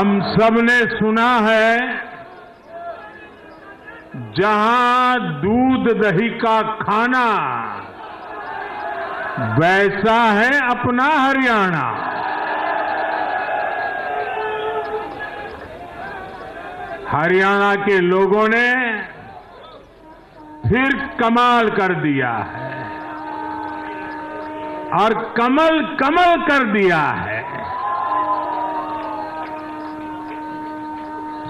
हम सब ने सुना है, जहां दूध दही का खाना, वैसा है अपना हरियाणा। हरियाणा के लोगों ने फिर कमाल कर दिया है और कमल कमल कर दिया है।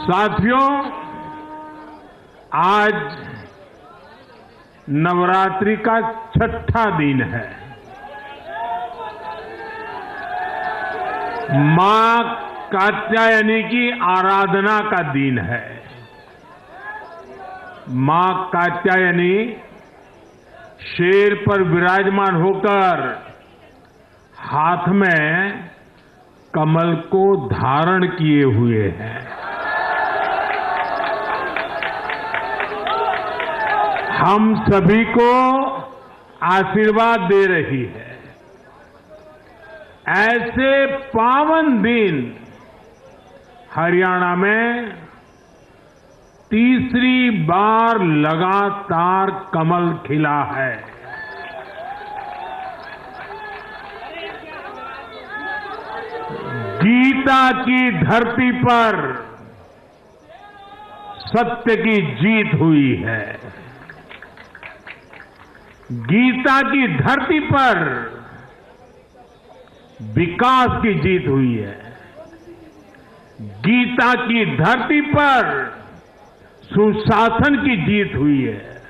साथियों, आज नवरात्रि का छठा दिन है। मां कात्यायनी की आराधना का दिन है। मां कात्यायनी शेर पर विराजमान होकर हाथ में कमल को धारण किए हुए हैं। हम सभी को आशीर्वाद दे रही है। ऐसे पावन दिन हरियाणा में तीसरी बार लगातार कमल खिला है। गीता की धरती पर सत्य की जीत हुई है। गीता की धरती पर विकास की जीत हुई है। गीता की धरती पर सुशासन की जीत हुई है।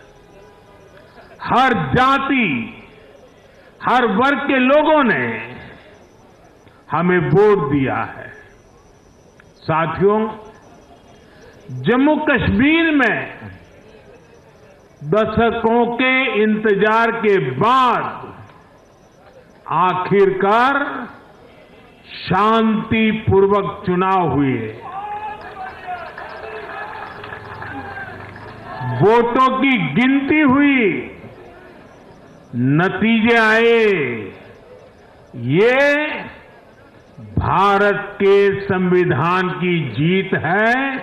हर जाति, हर वर्ग के लोगों ने हमें वोट दिया है। साथियों, जम्मू कश्मीर में दशकों के इंतजार के बाद आखिरकार शांतिपूर्वक चुनाव हुए। वोटों की गिनती हुई, नतीजे आए। ये भारत के संविधान की जीत है,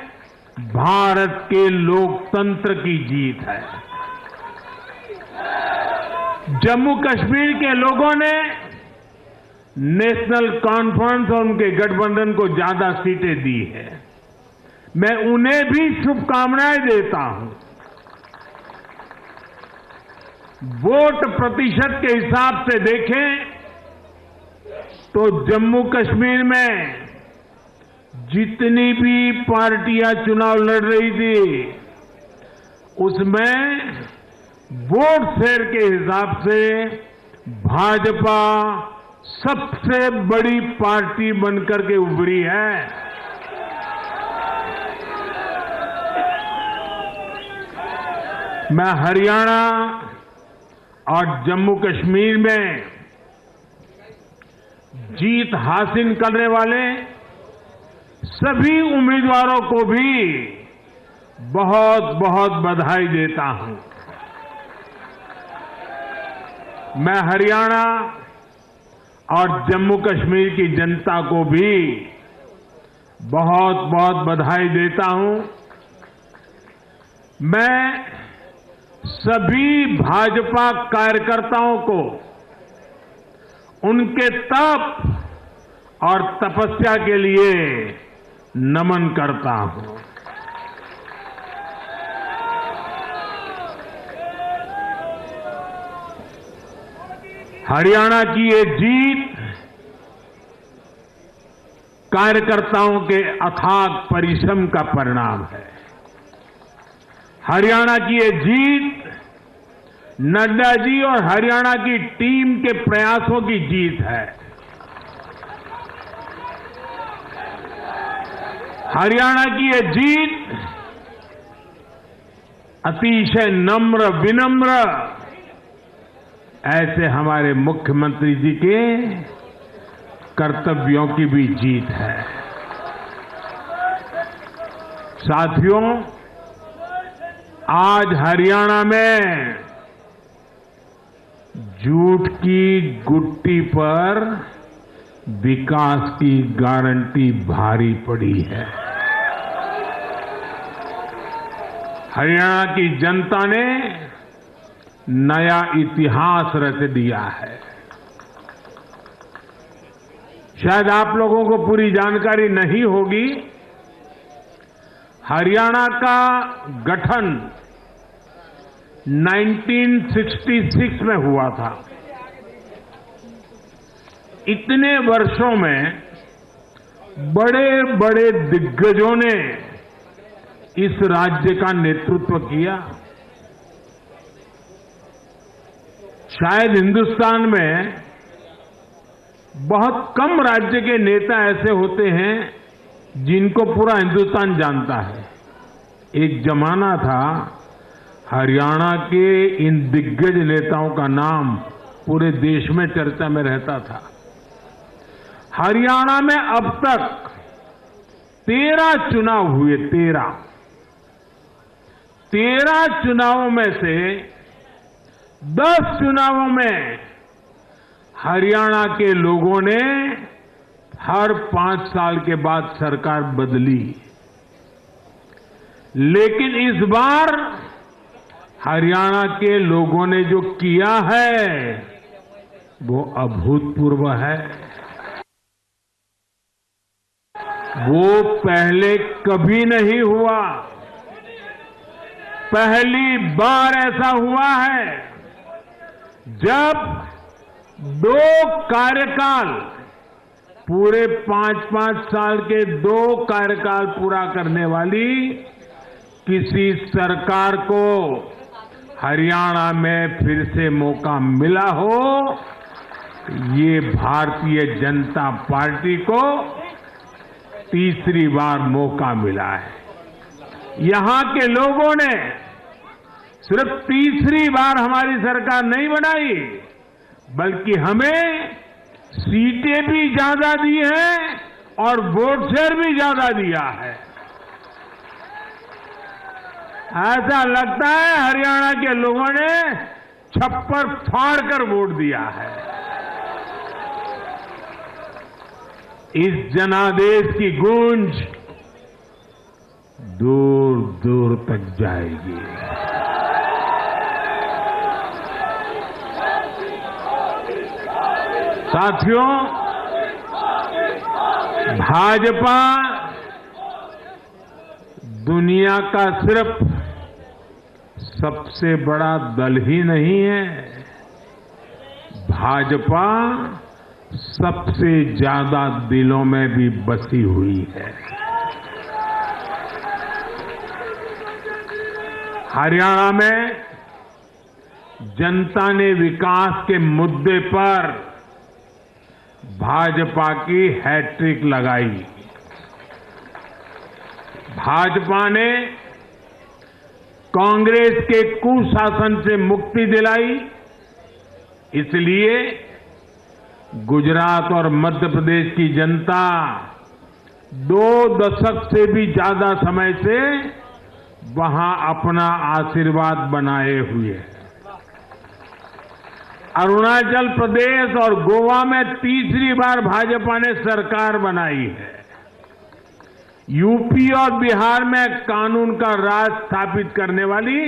भारत के लोकतंत्र की जीत है। जम्मू कश्मीर के लोगों ने नेशनल कॉन्फ्रेंस और उनके गठबंधन को ज्यादा सीटें दी है। मैं उन्हें भी शुभकामनाएं देता हूं। वोट प्रतिशत के हिसाब से देखें तो जम्मू कश्मीर में जितनी भी पार्टियां चुनाव लड़ रही थी, उसमें वोट शेयर के हिसाब से भाजपा सबसे बड़ी पार्टी बनकर के उभरी है। मैं हरियाणा और जम्मू कश्मीर में जीत हासिल करने वाले सभी उम्मीदवारों को भी बहुत बहुत बधाई देता हूं। मैं हरियाणा और जम्मू कश्मीर की जनता को भी बहुत बहुत बधाई देता हूं। मैं सभी भाजपा कार्यकर्ताओं को उनके तप और तपस्या के लिए नमन करता हूं। हरियाणा की ये जीत कार्यकर्ताओं के अथाग परिश्रम का परिणाम है। हरियाणा की ये जीत नड्डा जी और हरियाणा की टीम के प्रयासों की जीत है। हरियाणा की ये जीत अतिशय नम्र विनम्र ऐसे हमारे मुख्यमंत्री जी के कर्तव्यों की भी जीत है। साथियों, आज हरियाणा में झूठ की गुट्टी पर विकास की गारंटी भारी पड़ी है। हरियाणा की जनता ने नया इतिहास रच दिया है। शायद आप लोगों को पूरी जानकारी नहीं होगी, हरियाणा का गठन 1966 में हुआ था। इतने वर्षों में बड़े बड़े दिग्गजों ने इस राज्य का नेतृत्व किया। शायद हिंदुस्तान में बहुत कम राज्य के नेता ऐसे होते हैं जिनको पूरा हिंदुस्तान जानता है। एक जमाना था हरियाणा के इन दिग्गज नेताओं का नाम पूरे देश में चर्चा में रहता था। हरियाणा में अब तक 13 चुनाव हुए। 13 चुनावों में से 10 चुनावों में हरियाणा के लोगों ने हर 5 साल के बाद सरकार बदली, लेकिन इस बार हरियाणा के लोगों ने जो किया है वो अभूतपूर्व है। वो पहले कभी नहीं हुआ। पहली बार ऐसा हुआ है जब 2 कार्यकाल, पूरे 5-5 साल के 2 कार्यकाल पूरा करने वाली किसी सरकार को हरियाणा में फिर से मौका मिला हो, ये भारतीय जनता पार्टी को तीसरी बार मौका मिला है। यहां के लोगों ने सिर्फ तीसरी बार हमारी सरकार नहीं बनाई, बल्कि हमें सीटें भी ज्यादा दी हैं और वोट शेयर भी ज्यादा दिया है। ऐसा लगता है हरियाणा के लोगों ने छप्पर फाड़ कर वोट दिया है। इस जनादेश की गूंज दूर दूर तक जाएगी। साथियों, भाजपा दुनिया का सिर्फ सबसे बड़ा दल ही नहीं है, भाजपा सबसे ज्यादा दिलों में भी बसी हुई है। हरियाणा में जनता ने विकास के मुद्दे पर भाजपा की हैट्रिक लगाई। भाजपा ने कांग्रेस के कुशासन से मुक्ति दिलाई, इसलिए गुजरात और मध्य प्रदेश की जनता 2 दशक से भी ज्यादा समय से वहां अपना आशीर्वाद बनाए हुए है। अरुणाचल प्रदेश और गोवा में तीसरी बार भाजपा ने सरकार बनाई है। यूपी और बिहार में कानून का राज स्थापित करने वाली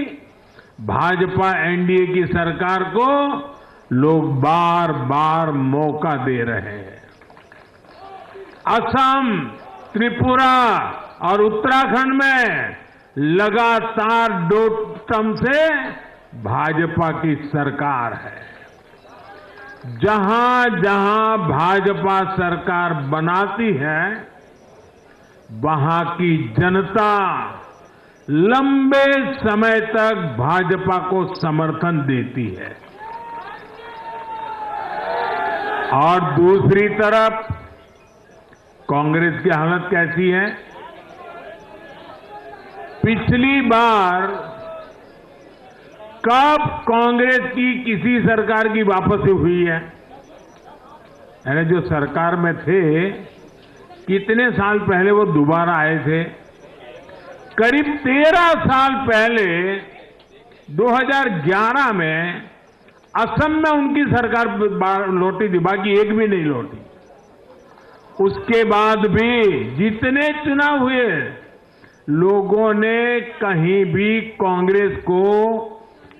भाजपा एनडीए की सरकार को लोग बार बार मौका दे रहे हैं। असम, त्रिपुरा और उत्तराखंड में लगातार 2 टर्म से भाजपा की सरकार है। जहां जहां भाजपा सरकार बनाती है, वहां की जनता लंबे समय तक भाजपा को समर्थन देती है। और दूसरी तरफ कांग्रेस की हालत कैसी है? पिछली बार कब कांग्रेस की किसी सरकार की वापसी हुई है? यानी जो सरकार में थे, कितने साल पहले वो दोबारा आए थे? करीब 13 साल पहले 2011 में असम में उनकी सरकार लौटी थी, बाकी एक भी नहीं लौटी। उसके बाद भी जितने चुनाव हुए, लोगों ने कहीं भी कांग्रेस को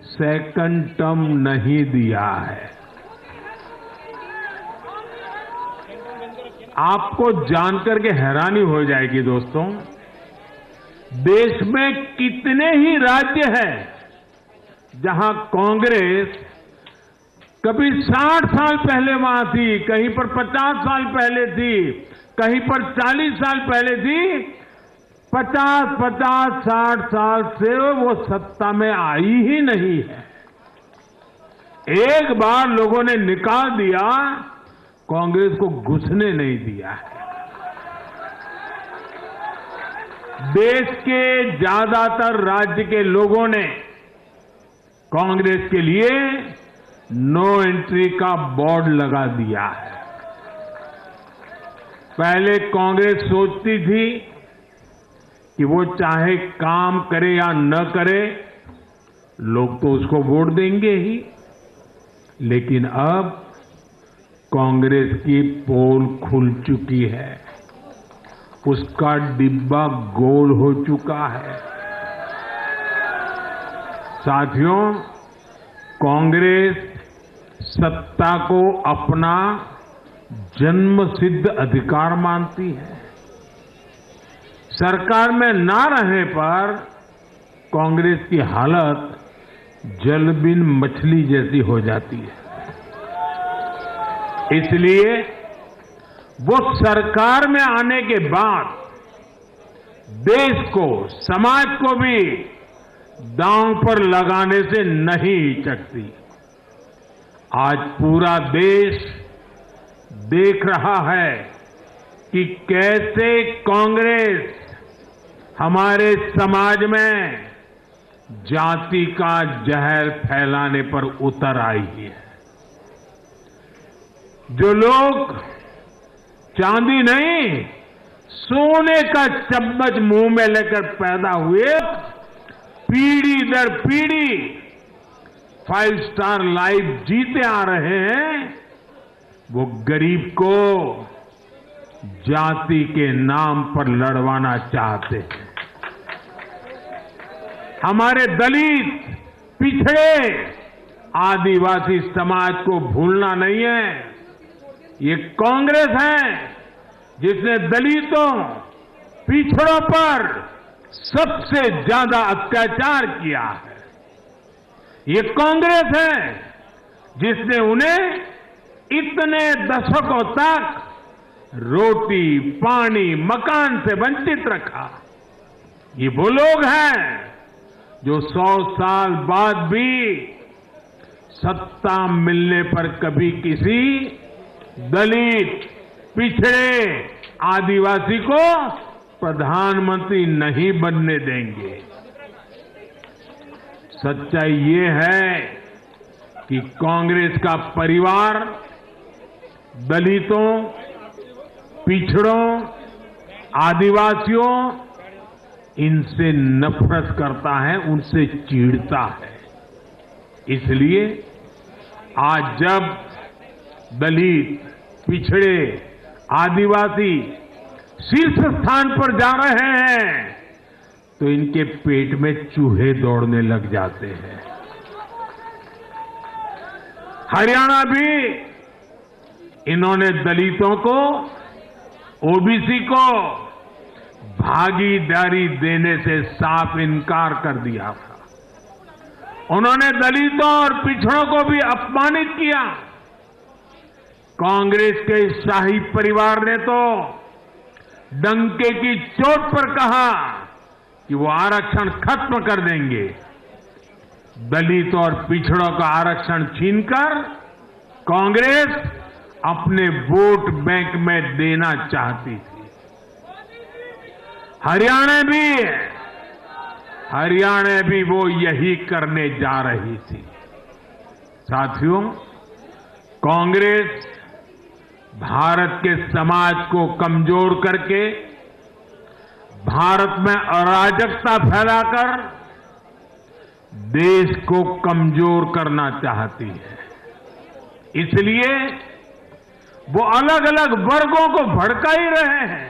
सेकंड टर्म नहीं दिया है। आपको जानकर के हैरानी हो जाएगी दोस्तों, देश में कितने ही राज्य हैं जहां कांग्रेस कभी 60 साल पहले वहां थी, कहीं पर 50 साल पहले थी, कहीं पर 40 साल पहले थी, 50-50, 60 साल से वो सत्ता में आई ही नहीं है। एक बार लोगों ने निकाल दिया, कांग्रेस को घुसने नहीं दिया है। देश के ज्यादातर राज्य के लोगों ने कांग्रेस के लिए नो एंट्री का बोर्ड लगा दिया है। पहले कांग्रेस सोचती थी कि वो चाहे काम करे या न करे, लोग तो उसको वोट देंगे ही। लेकिन अब कांग्रेस की पोल खुल चुकी है, उसका डिब्बा गोल हो चुका है। साथियों, कांग्रेस सत्ता को अपना जन्मसिद्ध अधिकार मानती है। सरकार में ना रहने पर कांग्रेस की हालत जल बिन मछली जैसी हो जाती है। इसलिए वो सरकार में आने के बाद देश को, समाज को भी दांव पर लगाने से नहीं हिचकती। आज पूरा देश देख रहा है कि कैसे कांग्रेस हमारे समाज में जाति का जहर फैलाने पर उतर आई है। जो लोग चांदी नहीं, सोने का चम्मच मुंह में लेकर पैदा हुए, पीढ़ी दर पीढ़ी 5 स्टार लाइफ जीते आ रहे हैं, वो गरीब को जाति के नाम पर लड़वाना चाहते हैं। हमारे दलित, पिछड़े, आदिवासी समाज को भूलना नहीं है। ये कांग्रेस है जिसने दलितों, पिछड़ों पर सबसे ज्यादा अत्याचार किया है। ये कांग्रेस है जिसने उन्हें इतने दशकों तक रोटी, पानी, मकान से वंचित रखा। ये वो लोग हैं जो 100 साल बाद भी सत्ता मिलने पर कभी किसी दलित, पिछड़े, आदिवासी को प्रधानमंत्री नहीं बनने देंगे। सच्चाई ये है कि कांग्रेस का परिवार दलितों, पिछड़ों, आदिवासियों, इनसे नफरत करता है, उनसे चिढ़ता है। इसलिए आज जब दलित, पिछड़े, आदिवासी शीर्ष स्थान पर जा रहे हैं, तो इनके पेट में चूहे दौड़ने लग जाते हैं। हरियाणा भी इन्होंने दलितों को, ओबीसी को भागीदारी देने से साफ इनकार कर दिया था। उन्होंने दलितों और पिछड़ों को भी अपमानित किया। कांग्रेस के शाही परिवार ने तो डंके की चोट पर कहा कि वो आरक्षण खत्म कर देंगे। दलित और पिछड़ों का आरक्षण छीनकर कांग्रेस अपने वोट बैंक में देना चाहती थी। हरियाणा भी वो यही करने जा रही थी। साथियों, कांग्रेस भारत के समाज को कमजोर करके, भारत में अराजकता फैलाकर देश को कमजोर करना चाहती है। इसलिए वो अलग अलग वर्गों को भड़का ही रहे हैं,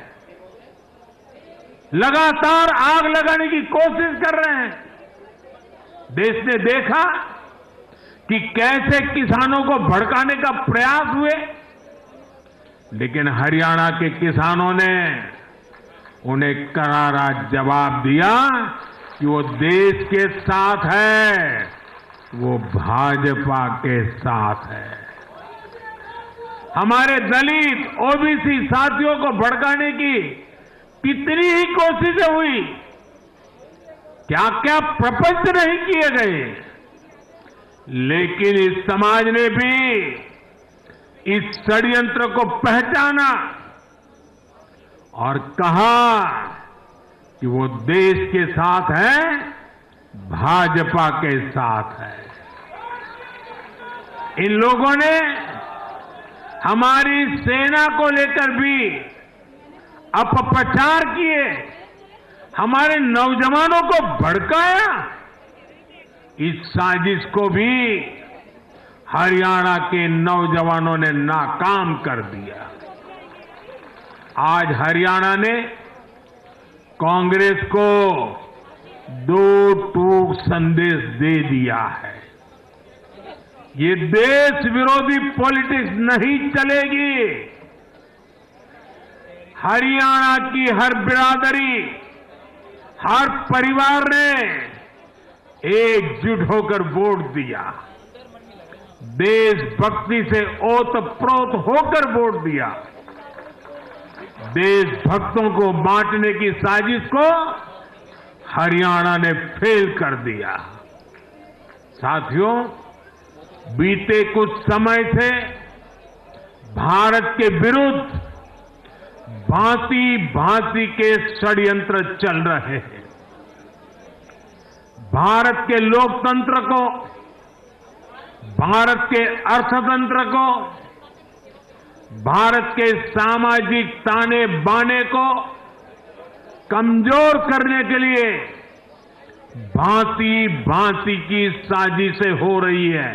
लगातार आग लगाने की कोशिश कर रहे हैं। देश ने देखा कि कैसे किसानों को भड़काने का प्रयास हुए, लेकिन हरियाणा के किसानों ने उन्हें करारा जवाब दिया कि वो देश के साथ है, वो भाजपा के साथ है। हमारे दलित ओबीसी साथियों को भड़काने की कितनी ही कोशिशें हुई, क्या क्या प्रपंच नहीं किए गए, लेकिन इस समाज ने भी इस षड्यंत्र को पहचाना और कहा कि वो देश के साथ है, भाजपा के साथ है। इन लोगों ने हमारी सेना को लेकर भी अपप्रचार किए, हमारे नौजवानों को भड़काया। इस साजिश को भी हरियाणा के नौजवानों ने नाकाम कर दिया। आज हरियाणा ने कांग्रेस को दो टूक संदेश दे दिया है। ये देश विरोधी पॉलिटिक्स नहीं चलेगी। हरियाणा की हर बिरादरी, हर परिवार ने एकजुट होकर वोट दिया, देशभक्ति से ओतप्रोत होकर वोट दिया। देशभक्तों को बांटने की साजिश को हरियाणा ने फेल कर दिया। साथियों, बीते कुछ समय से भारत के विरुद्ध भांति भांति के षड्यंत्र चल रहे हैं। भारत के लोकतंत्र को, भारत के अर्थतंत्र को, भारत के सामाजिक ताने बाने को कमजोर करने के लिए भांति भांति की साजिशें हो रही है,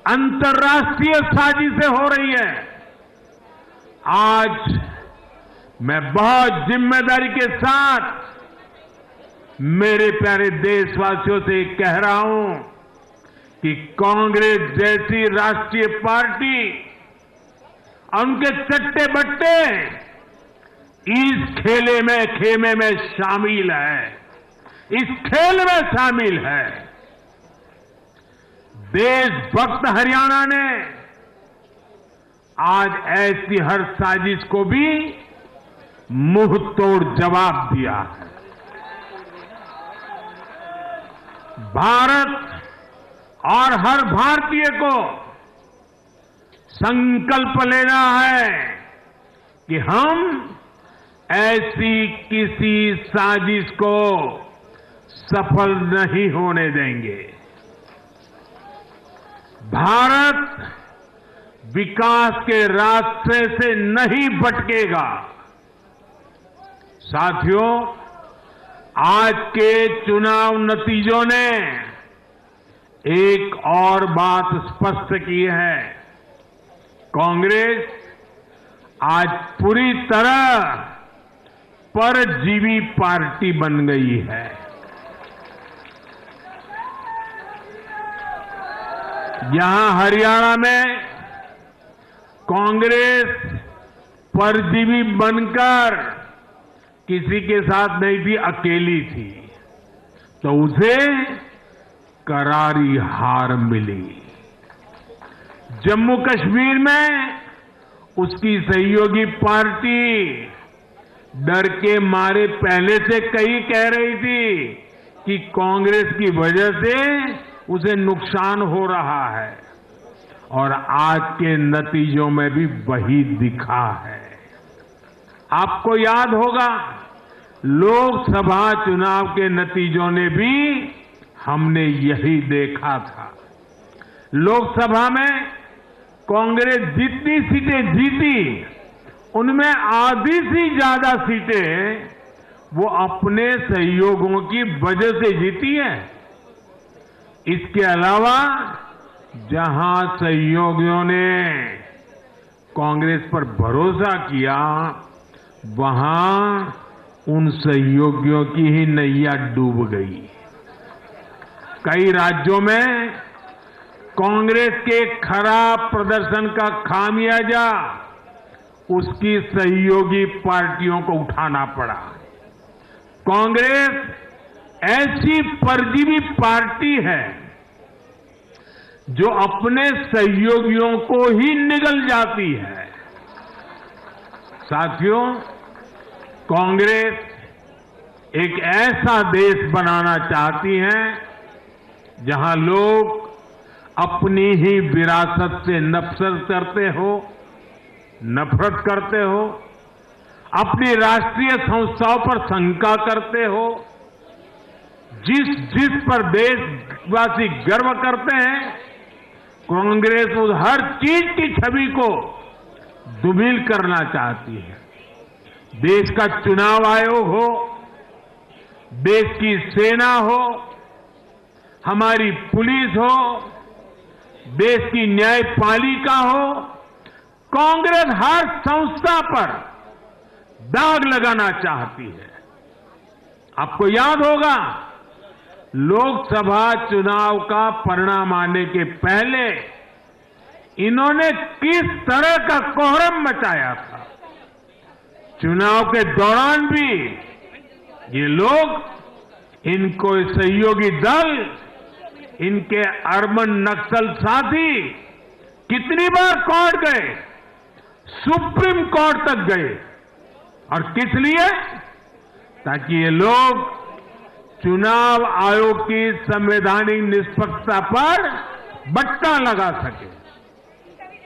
अंतर्राष्ट्रीय साजिशें हो रही है। आज मैं बहुत जिम्मेदारी के साथ मेरे प्यारे देशवासियों से कह रहा हूं कि कांग्रेस जैसी राष्ट्रीय पार्टी और उनके चट्टे बट्टे इस खेमे में शामिल है, इस खेल में शामिल है। देशभक्त हरियाणा ने आज ऐसी हर साजिश को भी मुंह तोड़ जवाब दिया है। भारत और हर भारतीय को संकल्प लेना है कि हम ऐसी किसी साजिश को सफल नहीं होने देंगे। भारत विकास के रास्ते से नहीं भटकेगा। साथियों, आज के चुनाव नतीजों ने एक और बात स्पष्ट की है। कांग्रेस आज पूरी तरह परजीवी पार्टी बन गई है। यहां हरियाणा में कांग्रेस परजीवी बनकर किसी के साथ नहीं थी, अकेली थी, तो उसे करारी हार मिली। जम्मू कश्मीर में उसकी सहयोगी पार्टी डर के मारे पहले से कई कह रही थी कि कांग्रेस की वजह से उसे नुकसान हो रहा है, और आज के नतीजों में भी वही दिखा है। आपको याद होगा, लोकसभा चुनाव के नतीजों ने भी हमने यही देखा था। लोकसभा में कांग्रेस जितनी सीटें जीती, उनमें आधी से ज्यादा सीटें वो अपने सहयोगियों की वजह से जीती है। इसके अलावा जहां सहयोगियों ने कांग्रेस पर भरोसा किया, वहां उन सहयोगियों की ही नैया डूब गई। कई राज्यों में कांग्रेस के खराब प्रदर्शन का खामियाजा उसकी सहयोगी पार्टियों को उठाना पड़ा। कांग्रेस ऐसी परजीवी पार्टी है जो अपने सहयोगियों को ही निगल जाती है। साथियों, कांग्रेस एक ऐसा देश बनाना चाहती है जहां लोग अपनी ही विरासत से नफरत करते हो, अपनी राष्ट्रीय संस्थाओं पर शंका करते हो। जिस पर देशवासी गर्व करते हैं, कांग्रेस उस हर चीज की छवि को धूमिल करना चाहती है। देश का चुनाव आयोग हो, देश की सेना हो, हमारी पुलिस हो, देश की न्यायपालिका हो, कांग्रेस हर संस्था पर दाग लगाना चाहती है। आपको याद होगा, लोकसभा चुनाव का परिणाम आने के पहले इन्होंने किस तरह का कोहराम मचाया था। चुनाव के दौरान भी ये लोग, इनको सहयोगी दल, इनके अर्बन नक्सल साथी कितनी बार कोर्ट गए, सुप्रीम कोर्ट तक गए। और किस लिए? ताकि ये लोग चुनाव आयोग की संवैधानिक निष्पक्षता पर बट्टा लगा सके।